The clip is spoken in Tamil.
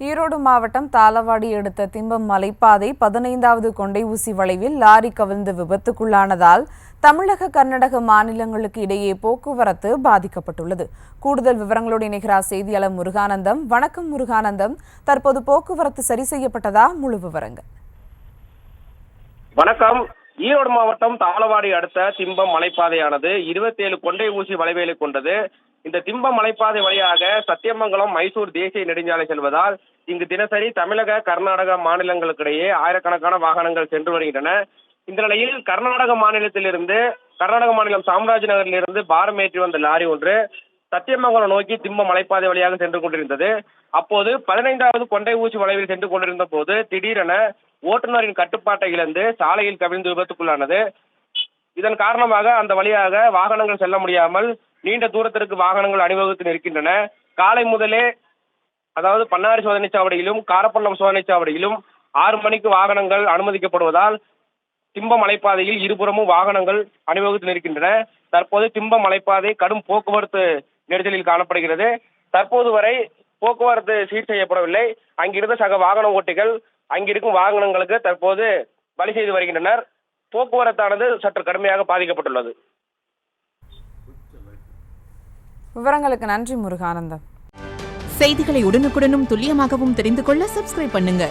ஈரோடு மாவட்டம் தாளவாடி அடுத்த திம்பம் மலைப்பாதை 15வது கொண்டை ஊசி வளைவில் லாரி கவிழ்ந்து விபத்துக்குள்ளானதால் தமிழக கர்நாடக மாநிலங்களுக்கு இடையே போக்குவரத்து பாதிக்கப்பட்டுள்ளது. கூடுதல் விவரங்களோடு இணைகிறார் செய்தியாளர் முருகானந்தம். வணக்கம் முருகானந்தம், தற்போது போக்குவரத்து சரி செய்யப்பட்டதா? முழு விவரங்கள். வணக்கம். ஈரோடு மாவட்டம் தாளவாடி அடுத்த திம்பம் மலைப்பாதையானது 27 கொண்டை ஊசி வளைவுகளை கொண்டது. இந்த திம்பம் மலைப்பாதை வழியாக சத்தியமங்கலம் மைசூர் தேசிய நெடுஞ்சாலை செல்வதால் இங்கு தினசரி தமிழக கர்நாடக மாநிலங்களுக்கிடையே ஆயிரக்கணக்கான வாகனங்கள் சென்று வருகின்றன. இந்த நிலையில் கர்நாடக மாநிலம் சாம்ராஜ் நகரிலிருந்து பாரம் ஏற்றி வந்த லாரி ஒன்று சத்தியமங்கலம் நோக்கி திம்பம் மலைப்பாதை வழியாக சென்று கொண்டிருந்தது. அப்போது 15வது கொண்டை ஊசி வளைவில் சென்று கொண்டிருந்த போது திடீரென ஓட்டுநரின் கட்டுப்பாட்டை இழந்து சாலையில் கவிழ்ந்து விபத்துக்குள்ளானது. இதன் காரணமாக அந்த வழியாக வாகனங்கள் செல்ல முடியாமல் நீண்ட தூரத்திற்கு வாகனங்கள் அணிவகுத்து நிற்கின்றன. காலை முதலே, அதாவது பன்னாரி சோதனை சாவடியிலும் காரப்பள்ளம் சோதனை சாவடியிலும் 6 மணிக்கு வாகனங்கள் அனுமதிக்கப்படுவதால் திம்பம் மலைப்பாதையில் இருபுறமும் வாகனங்கள் அணிவகுத்து நிற்கின்றன. தற்போது திம்பம் மலைப்பாதை கடும் போக்குவரத்து நெரிசலில் காணப்படுகிறது. தற்போது வரை போக்குவரத்து சீர் செய்யப்படவில்லை. அங்கிருந்த சக வாகன ஓட்டிகள் அங்கிருக்கும் வாகனங்களுக்கு தற்போது வழி செய்து வருகின்றனர். போக்குவரத்தானது சற்று கடுமையாக பாதிக்கப்பட்டுள்ளது. விவரங்களுக்கு நன்றி முருகானந்தம். செய்திகளை உடனுக்குடனும் துல்லியமாகவும் தெரிந்து கொள்ள சப்ஸ்கிரைப் பண்ணுங்க.